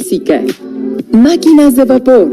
Física. Máquinas de vapor.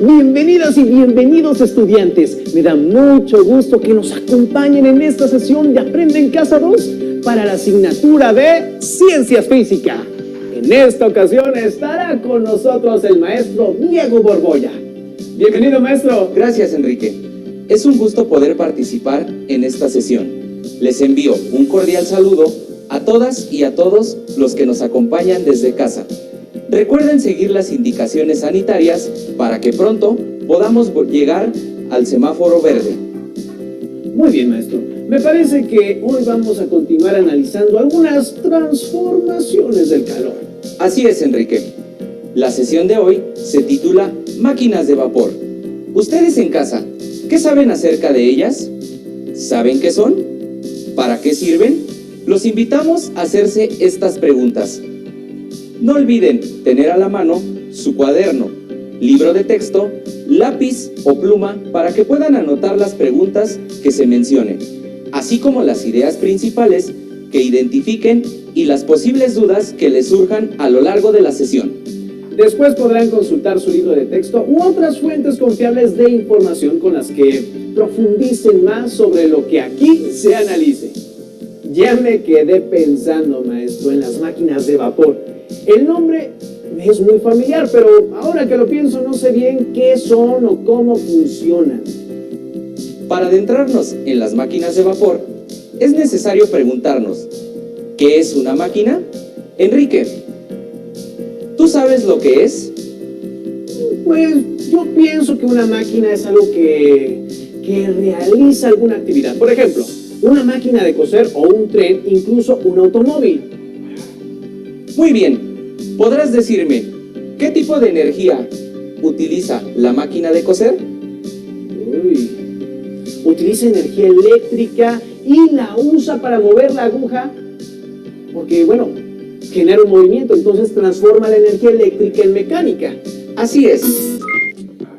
Bienvenidas y bienvenidos estudiantes. Me da mucho gusto que nos acompañen en esta sesión de Aprende en Casa 2 para la asignatura de Ciencias Física. En esta ocasión estará con nosotros el maestro Diego Borbolla. Bienvenido, maestro. Gracias, Enrique. Es un gusto poder participar en esta sesión. Les envío un cordial saludo a todas y a todos los que nos acompañan desde casa. Recuerden seguir las indicaciones sanitarias para que pronto podamos llegar al semáforo verde. Muy bien, maestro. Me parece que hoy vamos a continuar analizando algunas transformaciones del calor. Así es, Enrique. La sesión de hoy se titula Máquinas de vapor. Ustedes en casa, ¿qué saben acerca de ellas? ¿Saben qué son? ¿Para qué sirven? Los invitamos a hacerse estas preguntas. No olviden tener a la mano su cuaderno, libro de texto, lápiz o pluma para que puedan anotar las preguntas que se mencionen, así como las ideas principales que identifiquen y las posibles dudas que les surjan a lo largo de la sesión. Después podrán consultar su libro de texto u otras fuentes confiables de información con las que profundicen más sobre lo que aquí se analice. Ya me quedé pensando, maestro, en las máquinas de vapor. El nombre me es muy familiar, pero ahora que lo pienso no sé bien qué son o cómo funcionan. Para adentrarnos en las máquinas de vapor, es necesario preguntarnos, ¿qué es una máquina? Enrique, ¿tú sabes lo que es? Pues yo pienso que una máquina es algo que realiza alguna actividad. Por ejemplo, una máquina de coser o un tren, incluso un automóvil. Muy bien, ¿podrás decirme qué tipo de energía utiliza la máquina de coser? Utiliza energía eléctrica y la usa para mover la aguja, porque bueno, genera un movimiento, entonces transforma la energía eléctrica en mecánica. Así es.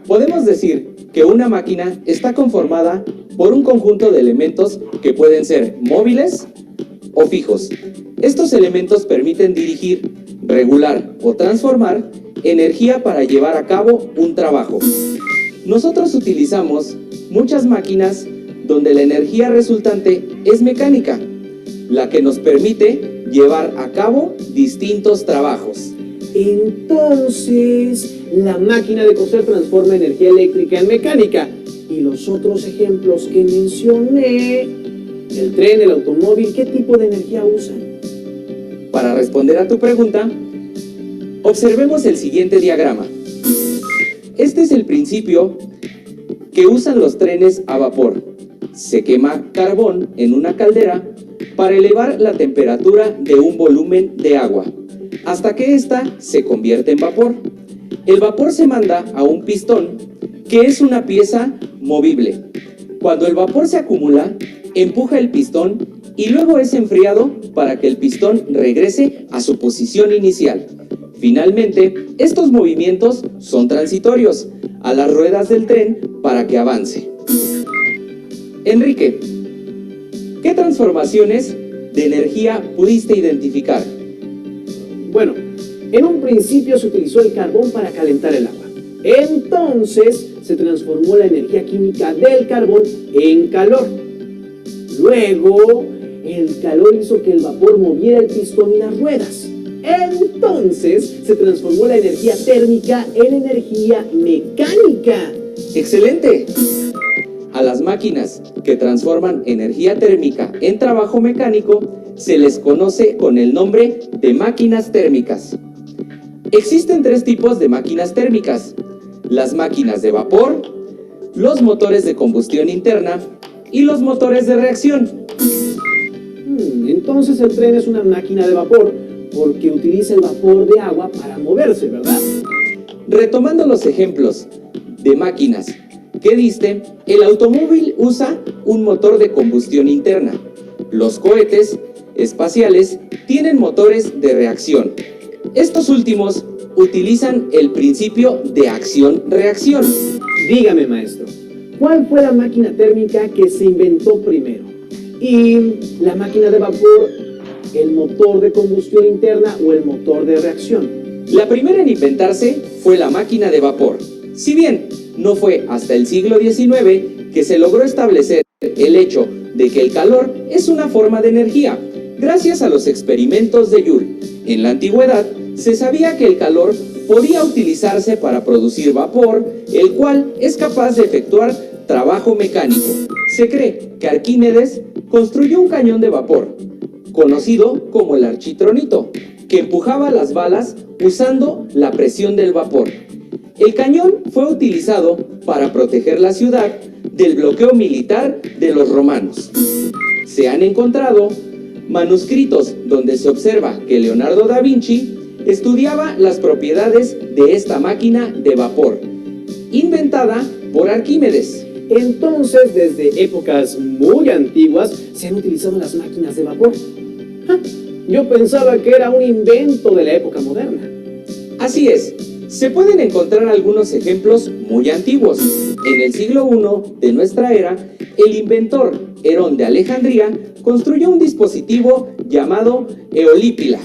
Podemos decir que una máquina está conformada por un conjunto de elementos que pueden ser móviles o fijos. Estos elementos permiten dirigir, regular o transformar energía para llevar a cabo un trabajo. Nosotros utilizamos muchas máquinas donde la energía resultante es mecánica, la que nos permite llevar a cabo distintos trabajos. Entonces, la máquina de coser transforma energía eléctrica en mecánica. Y los otros ejemplos que mencioné, el tren, el automóvil, ¿qué tipo de energía usan? Para responder a tu pregunta, observemos el siguiente diagrama. Este es el principio que usan los trenes a vapor. Se quema carbón en una caldera para elevar la temperatura de un volumen de agua, hasta que ésta se convierte en vapor. El vapor se manda a un pistón, que es una pieza movible. Cuando el vapor se acumula, empuja el pistón y luego es enfriado para que el pistón regrese a su posición inicial. Finalmente, estos movimientos son transitorios a las ruedas del tren para que avance. Enrique, ¿qué transformaciones de energía pudiste identificar? Bueno, en un principio se utilizó el carbón para calentar el agua. Entonces se transformó la energía química del carbón en calor. Luego, el calor hizo que el vapor moviera el pistón y las ruedas. Entonces se transformó la energía térmica en energía mecánica. ¡Excelente! A las máquinas que transforman energía térmica en trabajo mecánico se les conoce con el nombre de máquinas térmicas. Existen 3 tipos de máquinas térmicas: las máquinas de vapor, los motores de combustión interna y los motores de reacción. Entonces el tren es una máquina de vapor porque utiliza el vapor de agua para moverse, ¿verdad? Retomando los ejemplos de máquinas que diste, el automóvil usa un motor de combustión interna. Los cohetes espaciales tienen motores de reacción. Estos últimos utilizan el principio de acción-reacción. Dígame, maestro, ¿cuál fue la máquina térmica que se inventó primero? ¿Y la máquina de vapor, el motor de combustión interna o el motor de reacción? La primera en inventarse fue la máquina de vapor. Si bien no fue hasta el siglo XIX que se logró establecer el hecho de que el calor es una forma de energía, gracias a los experimentos de Joule. En la antigüedad se sabía que el calor podía utilizarse para producir vapor, el cual es capaz de efectuar trabajo mecánico. Se cree que Arquímedes construyó un cañón de vapor, conocido como el architronito, que empujaba las balas usando la presión del vapor. El cañón fue utilizado para proteger la ciudad del bloqueo militar de los romanos. Se han encontrado manuscritos donde se observa que Leonardo da Vinci estudiaba las propiedades de esta máquina de vapor, inventada por Arquímedes. Entonces, desde épocas muy antiguas se han utilizado las máquinas de vapor. Yo pensaba que era un invento de la época moderna. Así es, se pueden encontrar algunos ejemplos muy antiguos. En el siglo I de nuestra era, el inventor Herón de Alejandría construyó un dispositivo llamado Eolípila.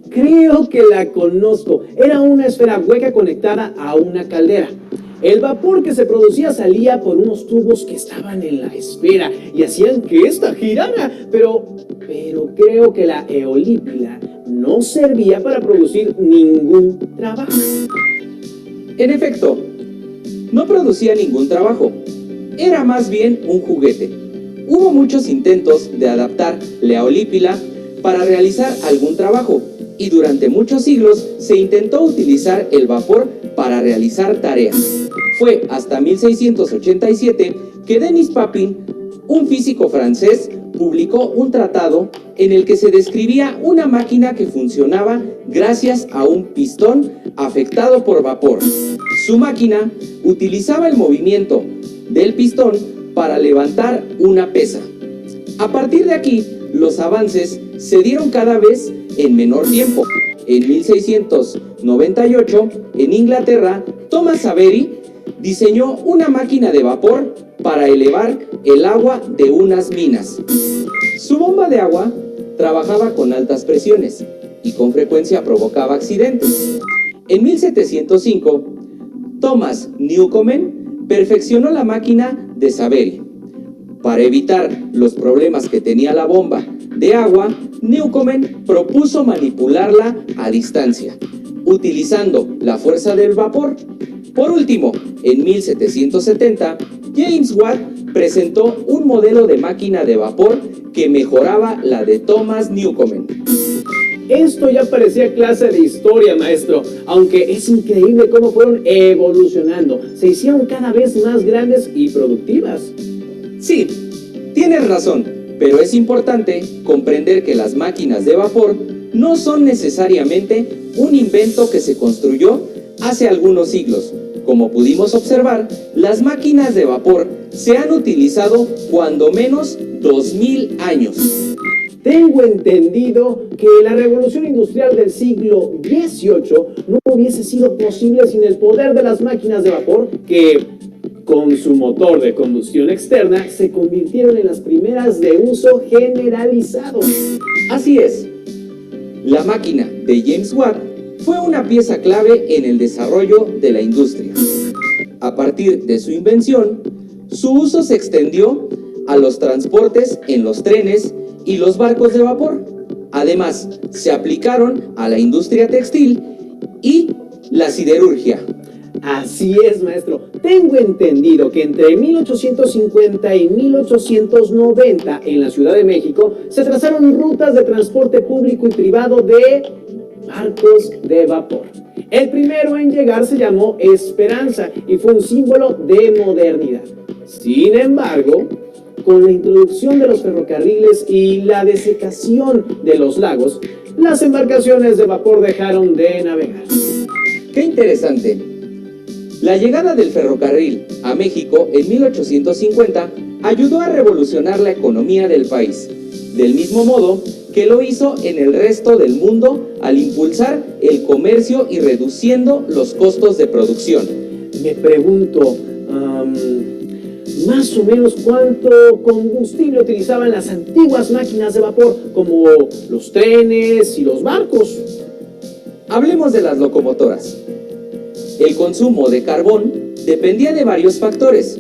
Creo que la conozco. Era una esfera hueca conectada a una caldera. El vapor que se producía salía por unos tubos que estaban en la esfera y hacían que ésta girara. Pero creo que la eolípila no servía para producir ningún trabajo. En efecto, no producía ningún trabajo. Era más bien un juguete. Hubo muchos intentos de adaptar la eolípila para realizar algún trabajo, y durante muchos siglos se intentó utilizar el vapor para realizar tareas. Fue hasta 1687 que Denis Papin, un físico francés, publicó un tratado en el que se describía una máquina que funcionaba gracias a un pistón afectado por vapor. Su máquina utilizaba el movimiento del pistón para levantar una pesa. A partir de aquí, los avances se dieron cada vez en menor tiempo. En 1698, en Inglaterra, Thomas Savery diseñó una máquina de vapor para elevar el agua de unas minas. Su bomba de agua trabajaba con altas presiones y con frecuencia provocaba accidentes. En 1705, Thomas Newcomen perfeccionó la máquina de Savery. Para evitar los problemas que tenía la bomba de agua, Newcomen propuso manipularla a distancia, utilizando la fuerza del vapor. Por último, en 1770, James Watt presentó un modelo de máquina de vapor que mejoraba la de Thomas Newcomen. Esto ya parecía clase de historia, maestro, aunque es increíble cómo fueron evolucionando. Se hicieron cada vez más grandes y productivas. Sí, tienes razón, pero es importante comprender que las máquinas de vapor no son necesariamente un invento que se construyó hace algunos siglos. Como pudimos observar, las máquinas de vapor se han utilizado cuando menos 2000 años. Tengo entendido que la revolución industrial del siglo XVIII no hubiese sido posible sin el poder de las máquinas de vapor que, con su motor de combustión externa, se convirtieron en las primeras de uso generalizado. Así es, la máquina de James Watt fue una pieza clave en el desarrollo de la industria. A partir de su invención, su uso se extendió a los transportes en los trenes y los barcos de vapor. Además, se aplicaron a la industria textil y la siderurgia. Así es, maestro. Tengo entendido que entre 1850 y 1890 en la Ciudad de México se trazaron rutas de transporte público y privado de barcos de vapor. El primero en llegar se llamó Esperanza y fue un símbolo de modernidad. Sin embargo, con la introducción de los ferrocarriles y la desecación de los lagos, las embarcaciones de vapor dejaron de navegar. ¡Qué interesante! La llegada del ferrocarril a México en 1850 ayudó a revolucionar la economía del país, del mismo modo que lo hizo en el resto del mundo al impulsar el comercio y reduciendo los costos de producción. Me pregunto, más o menos cuánto combustible utilizaban las antiguas máquinas de vapor, como los trenes y los barcos. Hablemos de las locomotoras. El consumo de carbón dependía de varios factores: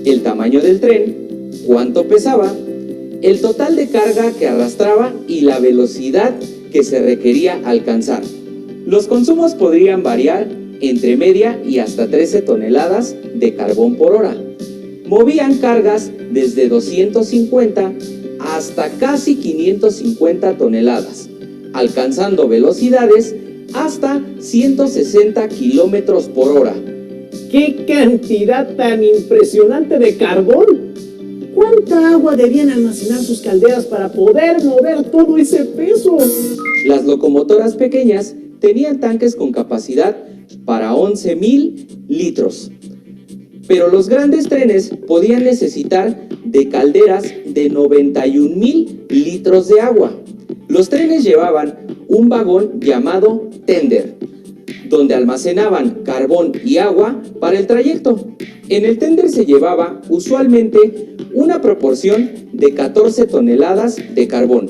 el tamaño del tren, cuánto pesaba, el total de carga que arrastraba y la velocidad que se requería alcanzar. Los consumos podrían variar entre media y hasta 13 toneladas de carbón por hora. Movían cargas desde 250 hasta casi 550 toneladas, alcanzando velocidades hasta 160 kilómetros por hora. ¡Qué cantidad tan impresionante de carbón! ¿Cuánta agua debían almacenar sus calderas para poder mover todo ese peso? Las locomotoras pequeñas tenían tanques con capacidad para 11,000 litros, pero los grandes trenes podían necesitar de calderas de 91,000 litros de agua. Los trenes llevaban un vagón llamado tender, donde almacenaban carbón y agua para el trayecto. En el tender se llevaba usualmente una proporción de 14 toneladas de carbón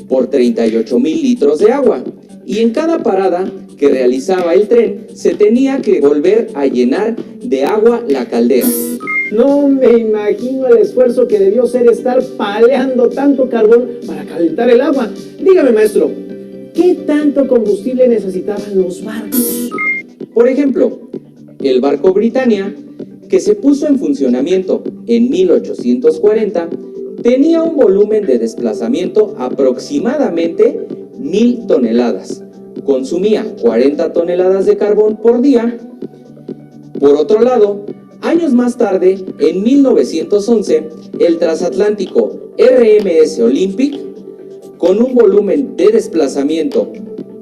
por 38,000 litros de agua, y en cada parada que realizaba el tren se tenía que volver a llenar de agua la caldera. No me imagino el esfuerzo que debió ser estar paleando tanto carbón para calentar el agua. Dígame, maestro, ¿qué tanto combustible necesitaban los barcos? Por ejemplo, el barco Britannia, que se puso en funcionamiento en 1840, tenía un volumen de desplazamiento aproximadamente 1,000 toneladas. Consumía 40 toneladas de carbón por día. Por otro lado, años más tarde, en 1911, el transatlántico RMS Olympic, con un volumen de desplazamiento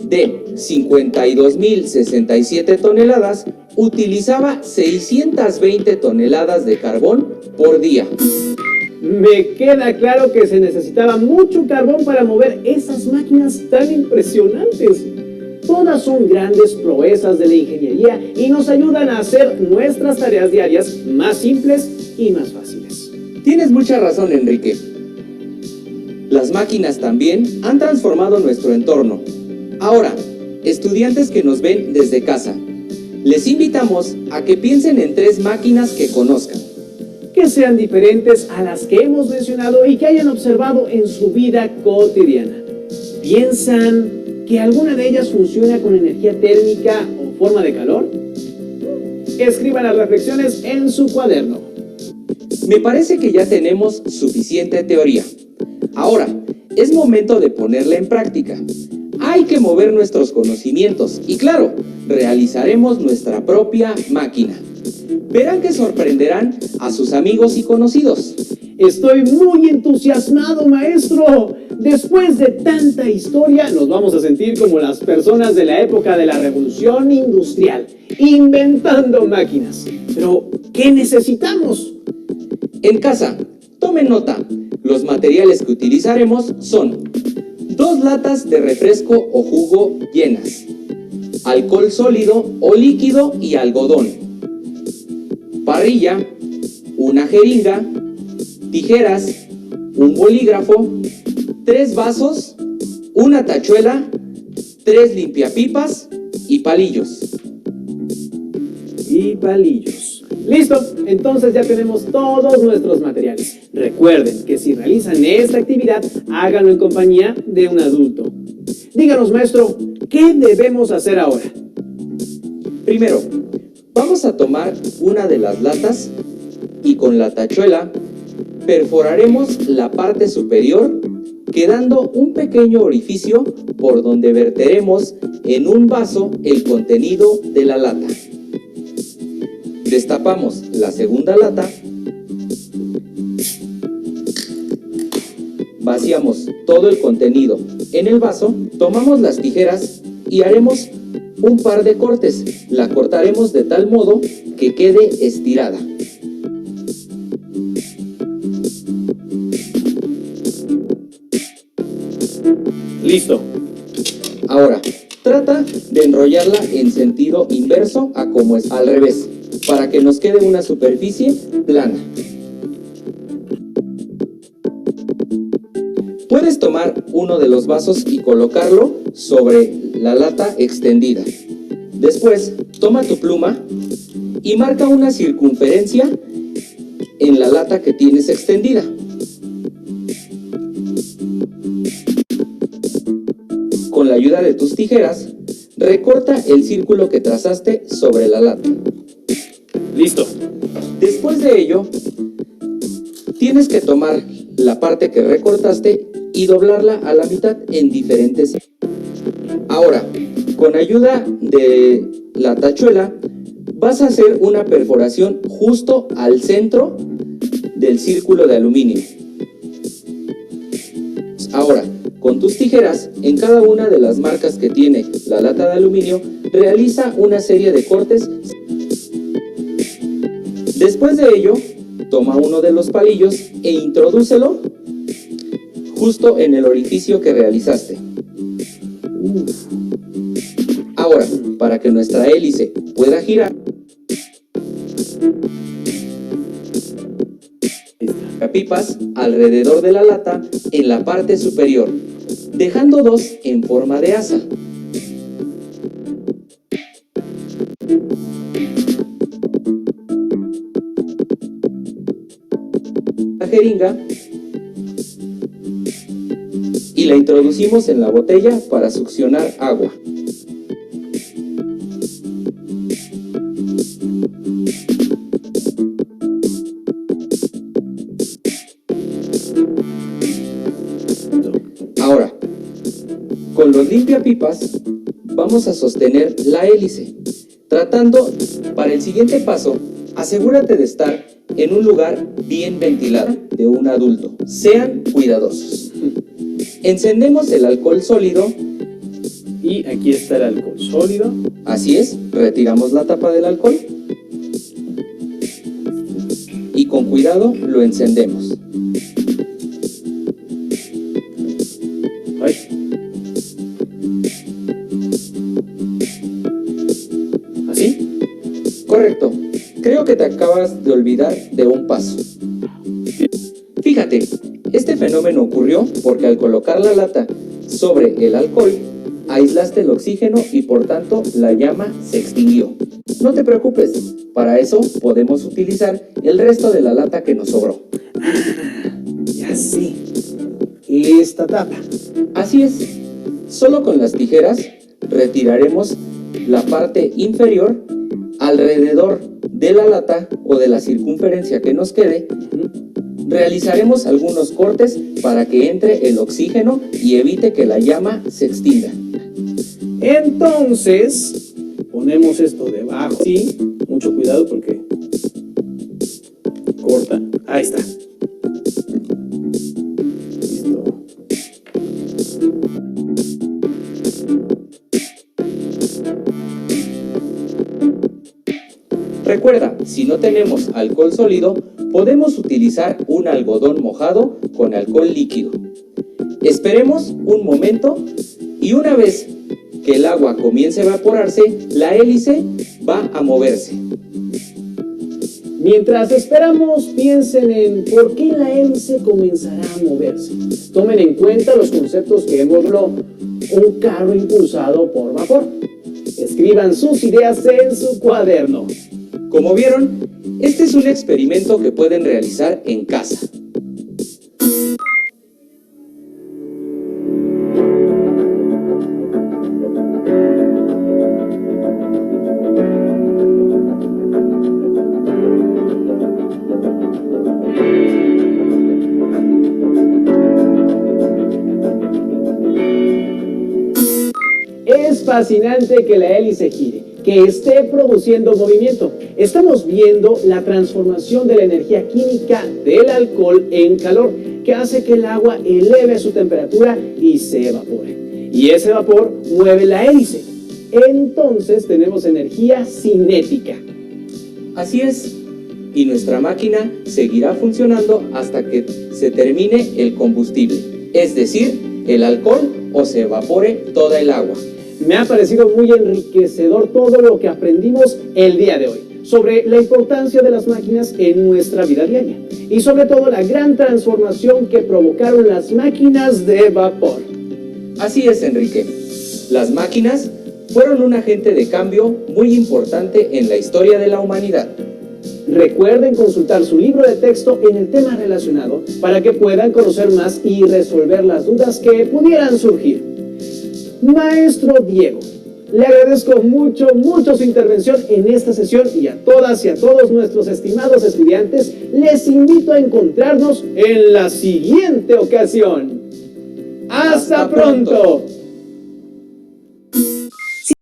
de 52,067 toneladas, utilizaba 620 toneladas de carbón por día. Me queda claro que se necesitaba mucho carbón para mover esas máquinas tan impresionantes. Todas son grandes proezas de la ingeniería y nos ayudan a hacer nuestras tareas diarias más simples y más fáciles. Tienes mucha razón, Enrique. Las máquinas también han transformado nuestro entorno. Ahora, estudiantes que nos ven desde casa, les invitamos a que piensen en 3 máquinas que conozcan, Que sean diferentes a las que hemos mencionado y que hayan observado en su vida cotidiana. ¿Piensan que alguna de ellas funciona con energía térmica o forma de calor? Escriban las reflexiones en su cuaderno. Me parece que ya tenemos suficiente teoría. Ahora, es momento de ponerla en práctica. Hay que mover nuestros conocimientos y, claro, realizaremos nuestra propia máquina. Verán que sorprenderán a sus amigos y conocidos. Estoy muy entusiasmado, maestro. Después de tanta historia, nos vamos a sentir como las personas de la época de la Revolución Industrial, inventando máquinas. Pero, ¿qué necesitamos? En casa, tomen nota. Los materiales que utilizaremos son 2 latas de refresco o jugo llenas, alcohol sólido o líquido y algodón, parrilla, una jeringa, tijeras, un bolígrafo, 3 vasos, una tachuela, 3 limpiapipas y palillos. ¡Listo! Entonces ya tenemos todos nuestros materiales. Recuerden que si realizan esta actividad, háganlo en compañía de un adulto. Díganos, maestro, ¿qué debemos hacer ahora? Primero, vamos a tomar una de las latas y con la tachuela perforaremos la parte superior, quedando un pequeño orificio por donde verteremos en un vaso el contenido de la lata. Destapamos la segunda lata, vaciamos todo el contenido en el vaso, tomamos las tijeras y haremos un par de cortes. La cortaremos de tal modo que quede estirada. Listo. Ahora, trata de enrollarla en sentido inverso a como es, al revés, para que nos quede una superficie plana. Puedes tomar uno de los vasos y colocarlo sobre la lata extendida. Después, toma tu pluma y marca una circunferencia en la lata que tienes extendida. Con la ayuda de tus tijeras, recorta el círculo que trazaste sobre la lata. Listo. Después de ello, tienes que tomar la parte que recortaste y doblarla a la mitad en diferentes. Ahora, con ayuda de la tachuela, vas a hacer una perforación justo al centro del círculo de aluminio. Ahora, con tus tijeras, en cada una de las marcas que tiene la lata de aluminio, realiza una serie de cortes. Después de ello, toma uno de los palillos e introdúcelo justo en el orificio que realizaste. Ahora, para que nuestra hélice pueda girar, pipas alrededor de la lata en la parte superior, dejando dos en forma de asa. La jeringa y la introducimos en la botella para succionar agua. Ahora, con los limpiapipas vamos a sostener la hélice, tratando. Para el siguiente paso, asegúrate de estar en un lugar bien ventilado de un adulto. Sean cuidadosos. Encendemos el alcohol sólido. Y aquí está el alcohol sólido. Así es, retiramos la tapa del alcohol y con cuidado lo encendemos. Ay. ¿Así? Correcto. Creo que te acabas de olvidar de un paso. Fíjate, este fenómeno ocurrió porque al colocar la lata sobre el alcohol, aislaste el oxígeno y por tanto la llama se extinguió. No te preocupes, para eso podemos utilizar el resto de la lata que nos sobró. Ya sé. Esta tapa. Así es, solo con las tijeras retiraremos la parte inferior alrededor de la lata o de la circunferencia que nos quede. Realizaremos algunos cortes para que entre el oxígeno y evite que la llama se extinga. Entonces, ponemos esto debajo. Sí, mucho cuidado porque corta. Ahí está. Listo. Recuerda, si no tenemos alcohol sólido, podemos utilizar un algodón mojado con alcohol líquido. Esperemos un momento y una vez que el agua comience a evaporarse, la hélice va a moverse. Mientras esperamos, piensen en por qué la hélice comenzará a moverse. Tomen en cuenta los conceptos que hemos visto. Un carro impulsado por vapor. Escriban sus ideas en su cuaderno. Como vieron, este es un experimento que pueden realizar en casa. Es fascinante que la hélice gire, que esté produciendo movimiento. Estamos viendo la transformación de la energía química del alcohol en calor, que hace que el agua eleve su temperatura y se evapore. Y ese vapor mueve la hélice. Entonces tenemos energía cinética. Así es, y nuestra máquina seguirá funcionando hasta que se termine el combustible, es decir, el alcohol o se evapore toda el agua. Me ha parecido muy enriquecedor todo lo que aprendimos el día de hoy sobre la importancia de las máquinas en nuestra vida diaria y sobre todo la gran transformación que provocaron las máquinas de vapor. Así es, Enrique. Las máquinas fueron un agente de cambio muy importante en la historia de la humanidad. Recuerden consultar su libro de texto en el tema relacionado para que puedan conocer más y resolver las dudas que pudieran surgir. Maestro Diego, le agradezco mucho su intervención en esta sesión y a todas y a todos nuestros estimados estudiantes, les invito a encontrarnos en la siguiente ocasión. ¡Hasta pronto!